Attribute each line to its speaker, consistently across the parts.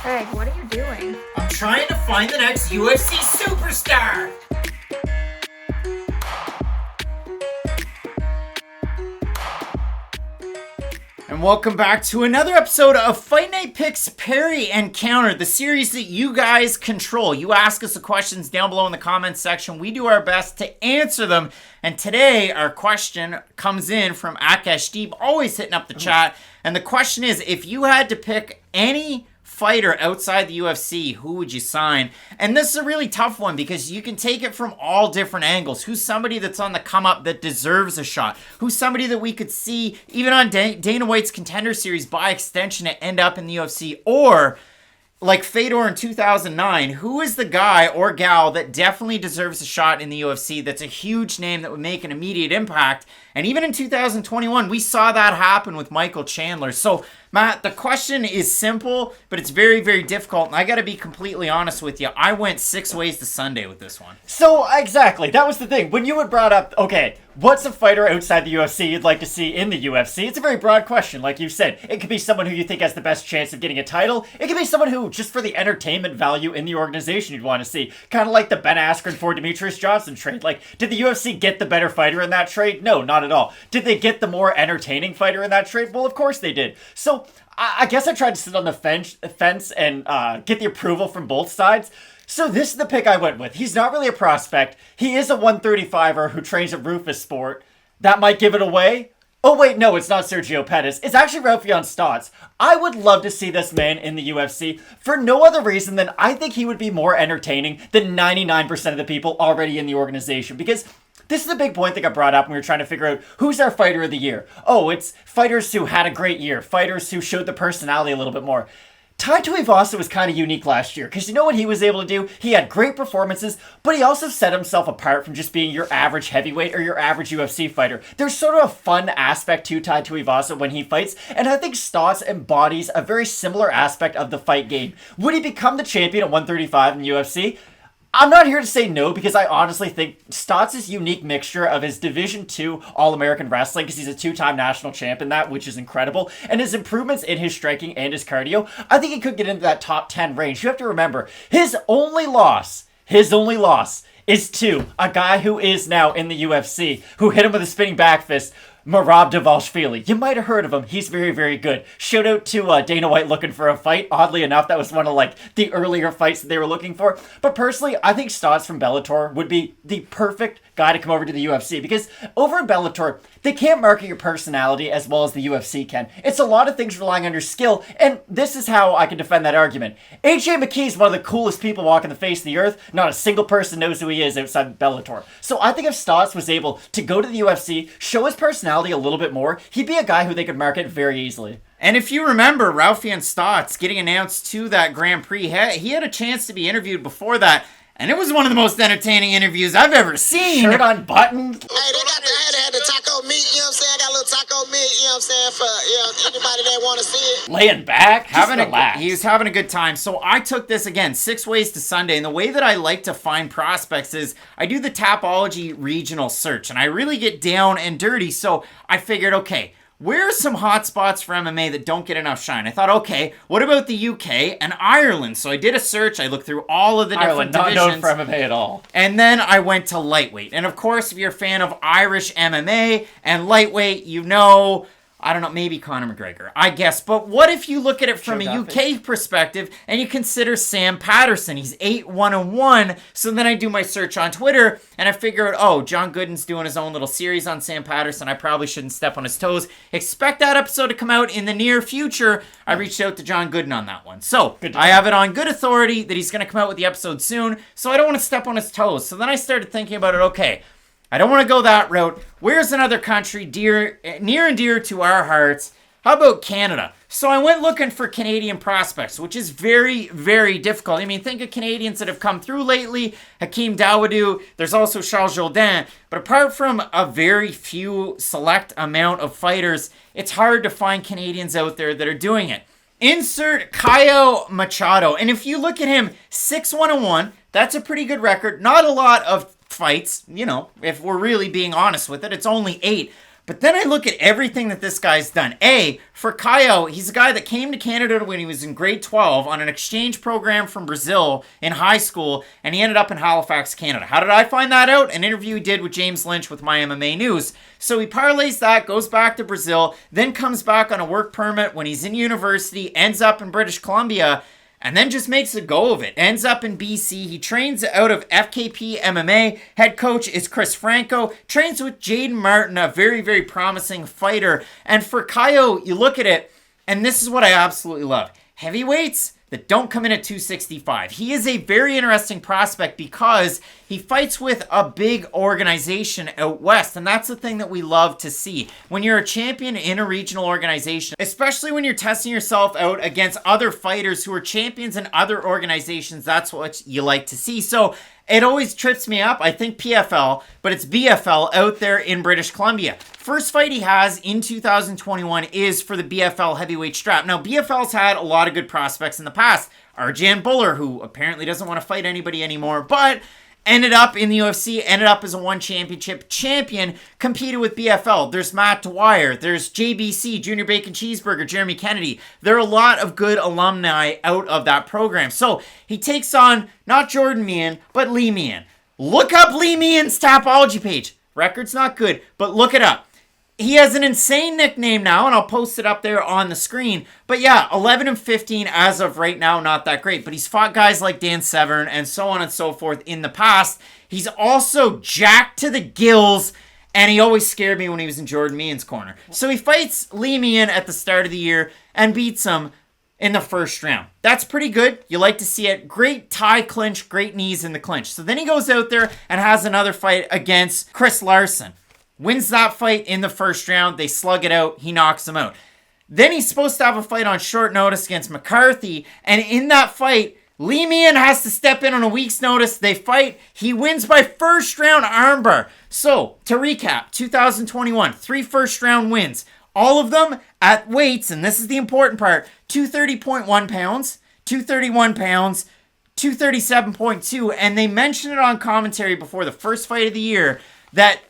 Speaker 1: Greg, what are you doing?
Speaker 2: I'm trying to find the next UFC superstar! And welcome back to another episode of Fight Night Picks Parry and Counter, the series that you guys control. You ask us the questions down below in the comments section. We do our best to answer them. And today, our question comes in from Akash Deep, always hitting up the chat. And the question is, if you had to pick any fighter outside the UFC, who would you sign? And this is a really tough one because you can take it from all different angles. Who's somebody that's on the come up that deserves a shot? Who's somebody that we could see even on Dana White's Contender Series by extension to end up in the UFC? Or like Fedor in 2009, who is the guy or gal that definitely deserves a shot in the UFC that's a huge name that would make an immediate impact? And even in 2021, we saw that happen with Michael Chandler. So, Matt, the question is simple, but it's very, very difficult. And I got to be completely honest with you. I went 6 ways to Sunday with this one.
Speaker 3: So, exactly. That was the thing. When you had brought up, okay, what's a fighter outside the UFC you'd like to see in the UFC? It's a very broad question, like you said. It could be someone who you think has the best chance of getting a title. It could be someone who, just for the entertainment value in the organization, you'd want to see. Kind of like the Ben Askren for Demetrius Johnson trade. Like, did the UFC get the better fighter in that trade? No, not at all. Did they get the more entertaining fighter in that trade? Well, of course they did. So, I guess I tried to sit on the fence and get the approval from both sides. So this is the pick I went with. He's not really a prospect. He is a 135er who trains at Rufus Sport. That might give it away. Oh wait, no, it's not Sergio Pettis. It's actually Raufeon Stotts. I would love to see this man in the UFC for no other reason than I think he would be more entertaining than 99% of the people already in the organization. Because this is a big point that got brought up when we were trying to figure out who's our fighter of the year. Oh, it's fighters who had a great year. Fighters who showed the personality a little bit more. Tai Tuivasa was kind of unique last year because you know what he was able to do? He had great performances, but he also set himself apart from just being your average heavyweight or your average UFC fighter. There's sort of a fun aspect to Tai Tuivasa when he fights, and I think Stotts embodies a very similar aspect of the fight game. Would he become the champion at 135 in the UFC? I'm not here to say no because I honestly think Stotts' unique mixture of his Division II All-American Wrestling, because he's a 2-time national champ in that, which is incredible, and his improvements in his striking and his cardio, I think he could get into that top 10 range. You have to remember, his only loss is to a guy who is now in the UFC, who hit him with a spinning back fist, Merab Dvalishvili. You might have heard of him. He's very, very good. Shout out to Dana White looking for a fight. Oddly enough, that was one of the earlier fights that they were looking for. But personally, I think Stotts from Bellator would be the perfect guy to come over to the UFC because over in Bellator, they can't market your personality as well as the UFC can. It's a lot of things relying on your skill, and this is how I can defend that argument. AJ McKee is one of the coolest people walking the face of the earth. Not a single person knows who he is outside Bellator. So I think if Stotts was able to go to the UFC, show his personality a little bit more, he'd be a guy who they could market very easily.
Speaker 2: And if you remember, Raufeon Stotts getting announced to that Grand Prix, he had a chance to be interviewed before that. And it was one of the most entertaining interviews I've ever seen.
Speaker 3: Shirt unbuttoned.
Speaker 4: Hey, they had the taco meat, you know what I'm saying? I got a little taco meat, you know what I'm saying, for anybody that want to see it.
Speaker 3: Laying back,
Speaker 2: he was having a good time. So I took this, again, 6 ways to Sunday. And the way that I like to find prospects is I do the Tapology regional search. And I really get down and dirty. So I figured, okay, where are some hot spots for MMA that don't get enough shine? I thought, okay, what about the UK and Ireland? So I did a search. I looked through all of the different divisions.
Speaker 3: Not known for MMA at all.
Speaker 2: And then I went to lightweight. And of course, if you're a fan of Irish MMA and lightweight, you know, I don't know, maybe Conor McGregor, I guess. But what if you look at it from a UK perspective and you consider Sam Patterson? He's 8-1-1. So then I do my search on Twitter and I figure out, oh, John Gooden's doing his own little series on Sam Patterson. I probably shouldn't step on his toes. Expect that episode to come out in the near future. I reached out to John Gooden on that one. So I have it on good authority that he's going to come out with the episode soon. So I don't want to step on his toes. So then I started thinking about it, okay, I don't want to go that route. Where's another country near and dear to our hearts? How about Canada? So I went looking for Canadian prospects, which is very, very difficult. I mean, think of Canadians that have come through lately. Hakeem Dawodu. There's also Charles Jourdain. But apart from a very few select amount of fighters, it's hard to find Canadians out there that are doing it. Insert Caio Machado. And if you look at him, 6-1-1, that's a pretty good record. Not a lot of fights, you know, if we're really being honest with it. It's only 8. But then I look at everything that this guy's done. For Caio, he's a guy that came to Canada when he was in grade 12 on an exchange program from Brazil in high school, and he ended up in Halifax, Canada. How did I find that out? An interview he did with James Lynch with My MMA News. So he parlays that, goes back to Brazil, then comes back on a work permit when he's in university, ends up in British Columbia, and then just makes a go of it. Ends up in BC. He trains out of FKP MMA. Head coach is Chris Franco. Trains with Jaden Martin, a very, very promising fighter. And for Caio, you look at it, and this is what I absolutely love. Heavyweights that don't come in at 265. He is a very interesting prospect because he fights with a big organization out west, and that's the thing that we love to see. When you're a champion in a regional organization, especially when you're testing yourself out against other fighters who are champions in other organizations, that's what you like to see. So it always trips me up. I think PFL, but it's BFL out there in British Columbia. First fight he has in 2021 is for the BFL heavyweight strap. Now, BFL's had a lot of good prospects in the past. Arjan Buller, who apparently doesn't want to fight anybody anymore, but ended up in the UFC, ended up as a one championship champion, competed with BFL. There's Matt Dwyer, there's JBC, Junior Bacon Cheeseburger, Jeremy Kennedy. There are a lot of good alumni out of that program. So he takes on not Jordan Meehan, but Lee Meehan. Look up Lee Meehan's Tapology page. Record's not good, but look it up. He has an insane nickname now, and I'll post it up there on the screen. But yeah, 11-15 as of right now, not that great. But he's fought guys like Dan Severn and so on and so forth in the past. He's also jacked to the gills, and he always scared me when he was in Jordan Meehan's corner. So he fights Lee Meehan at the start of the year and beats him in the first round. That's pretty good. You like to see it. Great tie clinch, great knees in the clinch. So then he goes out there and has another fight against Chris Larson. Wins that fight in the first round. They slug it out. He knocks him out. Then he's supposed to have a fight on short notice against McCarthy. And in that fight, Lee Meehan has to step in on a week's notice. They fight. He wins by first round armbar. So, to recap, 2021, 3 first round wins. All of them at weights, and this is the important part, 230.1 pounds, 231 pounds, 237.2. And they mentioned it on commentary before the first fight of the year that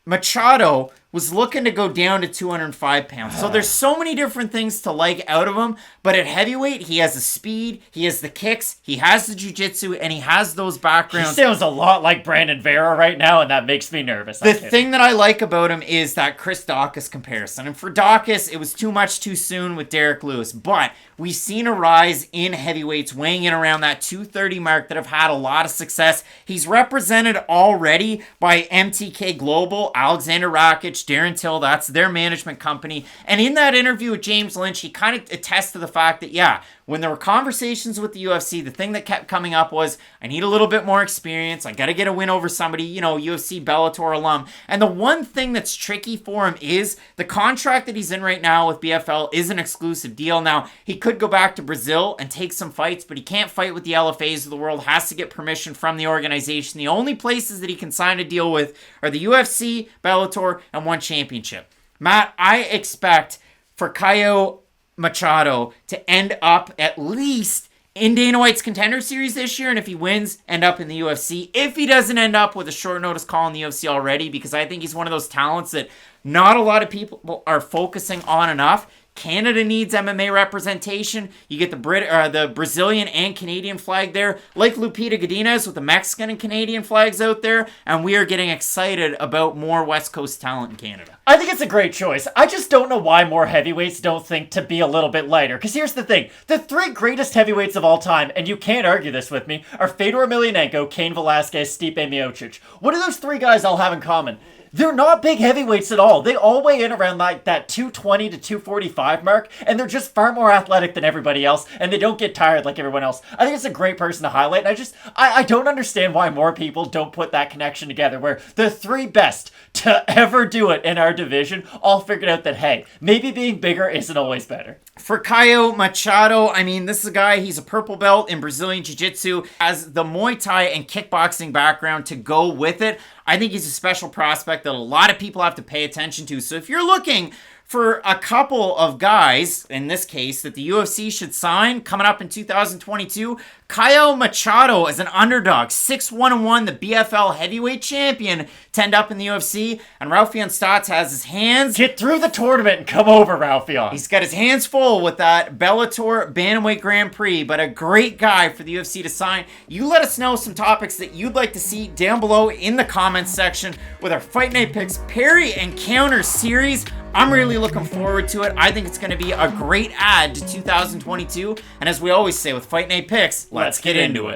Speaker 2: Machado was looking to go down to 205 pounds. So there's so many different things to like out of him, but at heavyweight, he has the speed, he has the kicks, he has the jiu-jitsu, and he has those backgrounds.
Speaker 3: He sounds a lot like Brandon Vera right now, and that makes me nervous.
Speaker 2: The thing that I like about him is that Chris Daukaus comparison. And for Daukaus, it was too much too soon with Derek Lewis, but we've seen a rise in heavyweights weighing in around that 230 mark that have had a lot of success. He's represented already by MTK Global, Alexander Rakic, Darren Till, that's their management company. And in that interview with James Lynch, he kind of attests to the fact that, yeah, when there were conversations with the UFC, the thing that kept coming up was, I need a little bit more experience. I got to get a win over somebody, UFC, Bellator alum. And the one thing that's tricky for him is the contract that he's in right now with BFL is an exclusive deal. Now, he could go back to Brazil and take some fights, but he can't fight with the LFAs of the world, has to get permission from the organization. The only places that he can sign a deal with are the UFC, Bellator, and one championship. Matt, I expect for Caio Machado to end up at least in Dana White's Contender Series this year, and if he wins, end up in the UFC. If he doesn't end up with a short notice call in the UFC already, because I think he's one of those talents that not a lot of people are focusing on enough. Canada needs MMA representation. You get the Brazilian and Canadian flag there, like Lupita Godinez with the Mexican and Canadian flags out there, and we are getting excited about more West Coast talent in Canada.
Speaker 3: I think it's a great choice. I just don't know why more heavyweights don't think to be a little bit lighter. Because here's the thing. The 3 greatest heavyweights of all time, and you can't argue this with me, are Fedor Emelianenko, Cain Velasquez, Stipe Miocic. What do those 3 guys all have in common? They're not big heavyweights at all. They all weigh in around like that 220 to 245 mark, and they're just far more athletic than everybody else, and they don't get tired like everyone else. I think it's a great person to highlight, and I don't understand why more people don't put that connection together, where the 3 best to ever do it in our division all figured out that, hey, maybe being bigger isn't always better.
Speaker 2: For Caio Machado, I mean, this is a guy, he's a purple belt in Brazilian Jiu-Jitsu, has the Muay Thai and kickboxing background to go with it. I think he's a special prospect that a lot of people have to pay attention to. So if you're looking for a couple of guys, in this case, that the UFC should sign coming up in 2022. Caio Machado as an underdog, 6-1-1, the BFL heavyweight champion, to end up in the UFC. And Raufeon Stots has his hands...
Speaker 3: Get through the tournament and come over, Raufeon.
Speaker 2: He's got his hands full with that Bellator Bantamweight Grand Prix, but a great guy for the UFC to sign. You let us know some topics that you'd like to see down below in the comments section with our Fight Night Picks Perry Encounter series. I'm really looking forward to it. I think it's going to be a great add to 2022. And as we always say with Fight Night Picks, let's get into it.